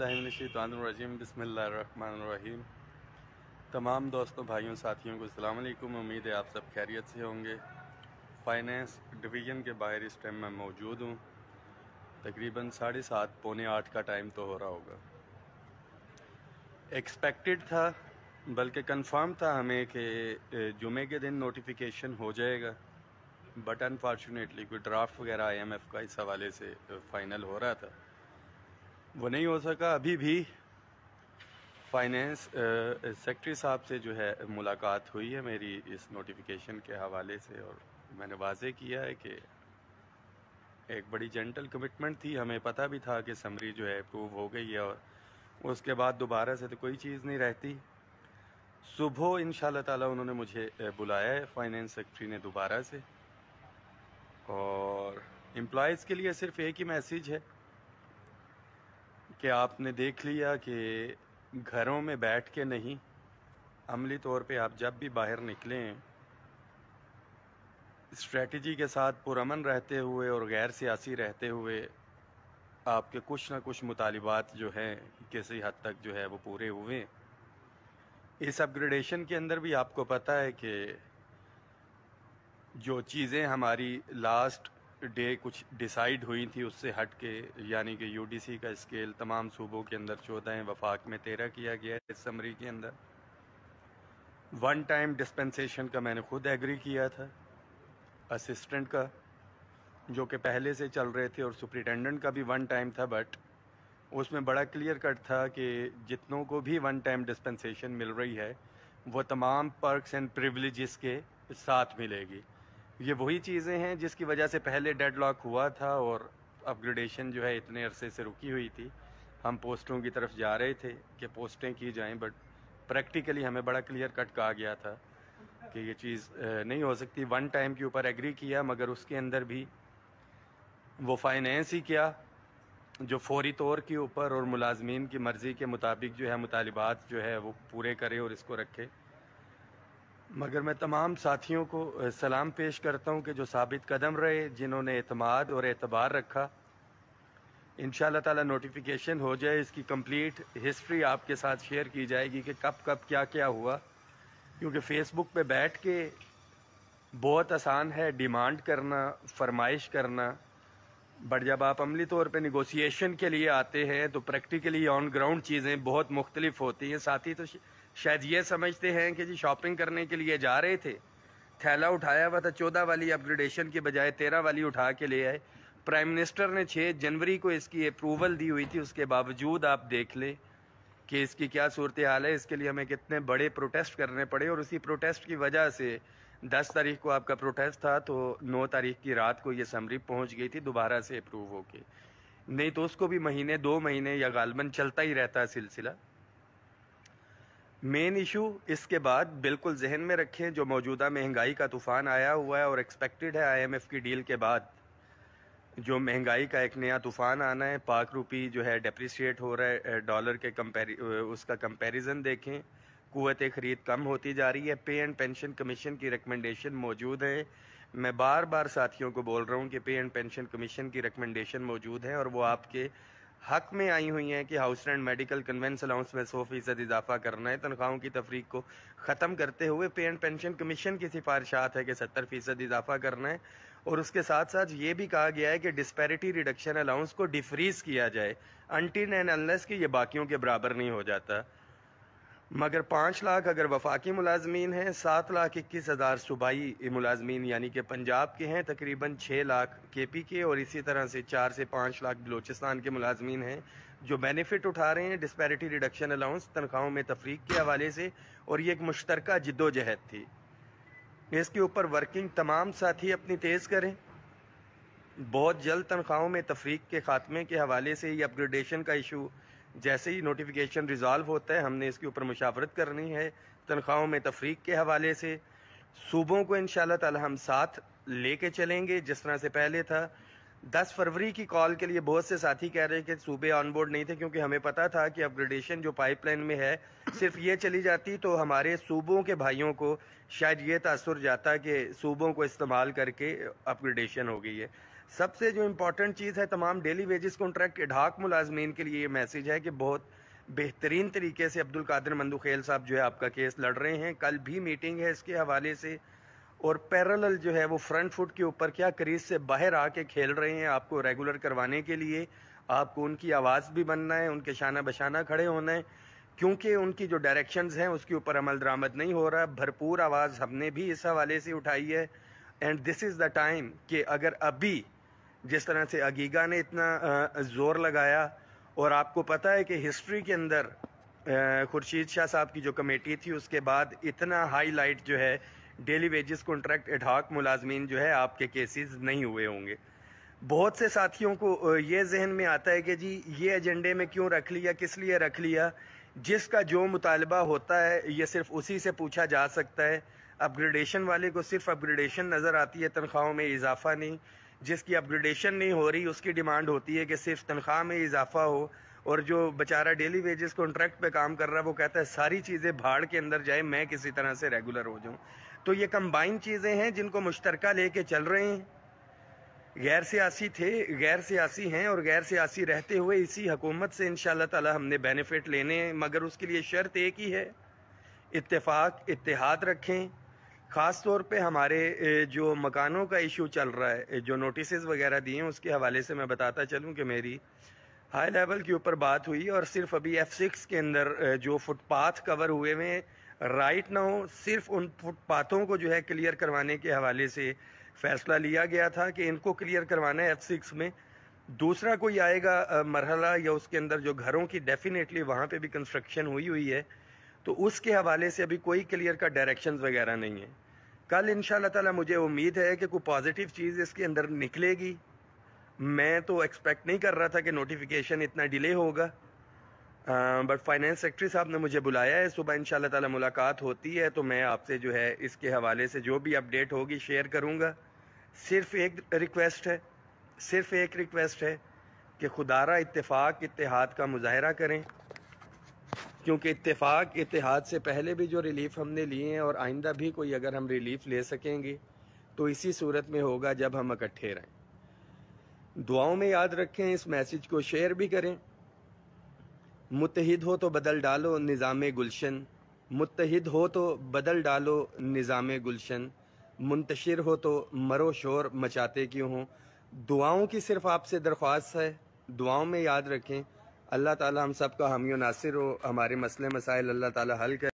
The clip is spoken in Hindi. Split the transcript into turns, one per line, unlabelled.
औज़ुबिल्लाहिमिनश्शैतानिर्रजीम बिस्मिल्लाहिर्रहमानिर्रहीम। तमाम दोस्तों, भाइयों, साथियों को अस्सलाम वालेकुम। उम्मीद है आप सब खैरियत से होंगे। फाइनेंस डिवीज़न के बाहर इस टाइम मैं मौजूद हूँ। तकरीबन 7:30 पौने 8 का टाइम तो हो रहा होगा। एक्सपेक्टेड था, बल्कि कंफर्म था हमें कि जुमे के दिन नोटिफिकेशन हो जाएगा, बट अनफॉर्चुनेटली कोई ड्राफ्ट वगैरह IMF का इस हवाले से फ़ाइनल हो रहा था, वो नहीं हो सका। अभी भी फाइनेंस सेक्रेटरी साहब से जो है मुलाकात हुई है मेरी इस नोटिफिकेशन के हवाले से, और मैंने वाज़े किया है कि एक बड़ी जेंटल कमिटमेंट थी। हमें पता भी था कि समरी जो है अप्रूव हो गई है और उसके बाद दोबारा से तो कोई चीज़ नहीं रहती। सुबह इंशाल्लाह ताला उन्होंने मुझे बुलाया है फाइनेंस सेक्रेटरी ने दोबारा से, और एम्प्लॉयज़ के लिए सिर्फ एक ही मैसेज है कि आपने देख लिया कि घरों में बैठ के नहीं, अमली तौर पे आप जब भी बाहर निकलें स्ट्रेटजी के साथ पुरअमन रहते हुए और गैर सियासी रहते हुए आपके कुछ ना कुछ मुतालिबात जो हैं किसी हद तक जो है वो पूरे हुए। इस अपग्रेडेशन के अंदर भी आपको पता है कि जो चीज़ें हमारी लास्ट डे कुछ डिसाइड हुई थी उससे हट के, यानी कि UDC का स्केल तमाम सूबों के अंदर 14 है, वफाक में 13 किया गया है। इस समरी के अंदर वन टाइम डिस्पेंसेशन का मैंने खुद एग्री किया था, असिस्टेंट का जो कि पहले से चल रहे थे, और सुपरिटेंडेंट का भी वन टाइम था, बट उसमें बड़ा क्लियर कट था कि जितनों को भी वन टाइम डिस्पेंसेशन मिल रही है वो तमाम पर्क्स एंड प्रिविलेजेस के साथ मिलेगी। ये वही चीज़ें हैं जिसकी वजह से पहले डेडलॉक हुआ था और अपग्रेडेशन जो है इतने अरसे से रुकी हुई थी। हम पोस्टों की तरफ जा रहे थे कि पोस्टें की जाएं, बट प्रैक्टिकली हमें बड़ा क्लियर कट कहा गया था कि ये चीज़ नहीं हो सकती। वन टाइम के ऊपर एग्री किया, मगर उसके अंदर भी वो फाइनेंस ही क्या जो फौरी तौर के ऊपर और मुलाजमीन की मर्ज़ी के मुताबिक जो है मुतालिबात जो है वो पूरे करे और इसको रखे। मगर मैं तमाम साथियों को सलाम पेश करता हूँ कि जो साबित कदम रहे, जिन्होंने एतमाद और एतबार रखा। इंशाल्लाह ताला नोटिफिकेशन हो जाए, इसकी कंप्लीट हिस्ट्री आपके साथ शेयर की जाएगी कि कब कब क्या क्या हुआ, क्योंकि फेसबुक पे बैठ के बहुत आसान है डिमांड करना, फरमाइश करना, बट जब आप अमली तौर पे निगोसिएशन के लिए आते हैं तो प्रैक्टिकली ऑन ग्राउंड चीज़ें बहुत मुख्तलिफ होती हैं। साथी तो शायद ये समझते हैं कि जी शॉपिंग करने के लिए जा रहे थे, थैला उठाया हुआ था, 14 वाली अपग्रेडेशन के बजाय 13 वाली उठा के ले आए। प्राइम मिनिस्टर ने 6 जनवरी को इसकी अप्रूवल दी हुई थी, उसके बावजूद आप देख लें कि इसकी क्या सूरत हाल है। इसके लिए हमें कितने बड़े प्रोटेस्ट करने पड़े, और उसी प्रोटेस्ट की वजह से 10 तारीख को आपका प्रोटेस्ट था तो 9 तारीख की रात को ये समरी पहुंच गई थी दोबारा से अप्रूव होके, नहीं तो उसको भी महीने 2 महीने या गालबन चलता ही रहता है सिलसिला। मेन इशू इसके बाद बिल्कुल जहन में रखें, जो मौजूदा महंगाई का तूफान आया हुआ है और एक्सपेक्टेड है IMF की डील के बाद जो महंगाई का एक नया तूफान आना है। पाक रुपी जो है डेप्रिशिएट हो रहा है, डॉलर के उसका कंपैरिजन देखें, कुव्वत ख़रीद कम होती जा रही है। पे एंड पेंशन कमीशन की रिकमेंडेशन मौजूद है। मैं बार बार साथियों को बोल रहा हूँ कि पे एंड पेंशन कमीशन की रिकमेंडेशन मौजूद है और वो आपके हक में आई हुई हैं कि house rent medical convince allowance में 100% इजाफा करना है। तनख्वाहों की तफरीक को ख़त्म करते हुए पे एंड पेंशन कमीशन की सिफारिशात है कि 70% इजाफा करना है, और उसके साथ साथ ये भी कहा गया है कि डिस्पैरिटी रिडक्शन अलाउंस को डिफ्रीज किया जाए अनटिल एंड अनलेस कि ये बाकियों के बराबर नहीं हो जाता। मगर 5 लाख अगर वफाकी मुलाजमीन हैं, 7,21,000 सूबाई मुलाजमीन यानी कि पंजाब के हैं, तकरीबन 6 लाख KP के, और इसी तरह से 4 से 5 लाख बलूचिस्तान के मुलाजमीन हैं जो बेनिफिट उठा रहे हैं डिस्पैरिटी रिडक्शन अलाउंस तनख्वाहों में तफरीक के हवाले से। और ये एक मुश्तरका जिद्दोजहद थी, इसके ऊपर वर्किंग तमाम साथी अपनी तेज़ करें। बहुत जल्द तनख्वाहों में तफरीक के खात्मे के हवाले से ये अपग्रेडेशन का इशू जैसे ही नोटिफिकेशन रिजॉल्व होता है हमने इसके ऊपर मुशावरत करनी है। तनख्वाहों में तफरीक के हवाले से सूबों को इंशाल्लाह ताला हम साथ लेके चलेंगे जिस तरह से पहले था। 10 फरवरी की कॉल के लिए बहुत से साथी कह रहे हैं कि सूबे ऑन बोर्ड नहीं थे, क्योंकि हमें पता था कि अपग्रेडेशन जो पाइपलाइन में है सिर्फ ये चली जाती तो हमारे सूबों के भाइयों को शायद ये तासुर जाता कि सूबों को इस्तेमाल करके अपग्रेडेशन हो गई है। सबसे जो इम्पोर्टेंट चीज़ है, तमाम डेली वेजेस कॉन्ट्रैक्ट एडहाक मुलाजमीन के लिए ये मैसेज है कि बहुत बेहतरीन तरीके से अब्दुल कादिर मंदुखेल साहब जो है आपका केस लड़ रहे हैं। कल भी मीटिंग है इसके हवाले से, और पैरेलल जो है वो फ्रंट फुट के ऊपर क्या क्रीज से बाहर आके खेल रहे हैं। आपको रेगुलर करवाने के लिए आपको उनकी आवाज़ भी बनना है, उनके शाना बशाना खड़े होना है, क्योंकि उनकी जो डायरेक्शंस हैं उसके ऊपर अमल दरामद नहीं हो रहा। भरपूर आवाज़ हमने भी इस हवाले से उठाई है। And this is the time कि अगर अभी जिस तरह से अगीगा ने इतना ज़ोर लगाया, और आपको पता है कि हिस्ट्री के अंदर खुर्शीद शाह साहब की जो कमेटी थी उसके बाद इतना हाईलाइट जो है डेली वेजेस कॉन्ट्रैक्ट एडहाक मुलाजमीन जो है आपके केसेस नहीं हुए होंगे। बहुत से साथियों को ये जहन में आता है कि जी ये एजेंडे में क्यों रख लिया, किस लिए रख लिया। जिसका जो मुतालबा होता है ये सिर्फ उसी से पूछा जा सकता है। अपग्रेडेशन वाले को सिर्फ अपग्रेडेशन नज़र आती है, तनख्वाहों में इजाफा नहीं। जिसकी अपग्रेडेशन नहीं हो रही उसकी डिमांड होती है कि सिर्फ तनख्वाह में इजाफा हो, और जो बेचारा डेली वेजेस कॉन्ट्रैक्ट पे काम कर रहा है वो कहता है सारी चीज़ें भाड़ के अंदर जाए, मैं किसी तरह से रेगुलर हो जाऊं। तो ये कंबाइन चीज़ें हैं जिनको मुश्तरका लेके चल रहे हैं। गैर सियासी थे, गैर सियासी हैं, और गैर सियासी रहते हुए इसी हुकूमत से इंशाअल्लाह ताला हमने बेनिफिट लेने हैं। मगर उसके लिए शर्त एक ही है, इत्तेफाक इत्तेहाद रखें। ख़ास तौर पे हमारे जो मकानों का इशू चल रहा है, जो नोटिसेस वगैरह दिए हैं उसके हवाले से मैं बताता चलूं कि मेरी हाई लेवल के ऊपर बात हुई, और सिर्फ अभी F6 के अंदर जो फुटपाथ कवर हुए में राइट ना हो, सिर्फ उन फुटपाथों को जो है क्लियर करवाने के हवाले से फैसला लिया गया था कि इनको क्लियर करवाना है F6 में। दूसरा कोई आएगा मरहला या उसके अंदर जो घरों की डेफिनेटली वहाँ पे भी कंस्ट्रक्शन हुई हुई है, तो उसके हवाले से अभी कोई क्लियर का डायरेक्शंस वगैरह नहीं है। कल इंशाल्लाह ताला मुझे उम्मीद है कि कोई पॉजिटिव चीज़ इसके अंदर निकलेगी। मैं तो एक्सपेक्ट नहीं कर रहा था कि नोटिफिकेशन इतना डिले होगा, बट फाइनेंस सेक्रेटरी साहब ने मुझे बुलाया है। सुबह इंशाल्लाह ताला मुलाकात होती है तो मैं आपसे जो है इसके हवाले से जो भी अपडेट होगी शेयर करूँगा। सिर्फ एक रिक्वेस्ट है, सिर्फ एक रिक्वेस्ट है कि खुदारा इत्तेफाक इत्तेहाद का मुजाहरा करें, क्योंकि इत्तेफाक इत्तेहाद से पहले भी जो रिलीफ हमने लिए हैं और आइंदा भी कोई अगर हम रिलीफ ले सकेंगे तो इसी सूरत में होगा जब हम इकट्ठे रहें। दुआओं में याद रखें, इस मैसेज को शेयर भी करें। मुत्तहिद हो तो बदल डालो निज़ाम गुलशन, मुत्तहिद हो तो बदल डालो निज़ाम गुलशन, मुंतशिर हो तो मरो शोर मचाते क्यों हो। दुआओं की सिर्फ आपसे दरख्वास्त है, दुआओं में याद रखें। अल्लाह ताला हम सब का हामी नासिर हो, हमारे मसले मसाइल अल्लाह ताला हल कर।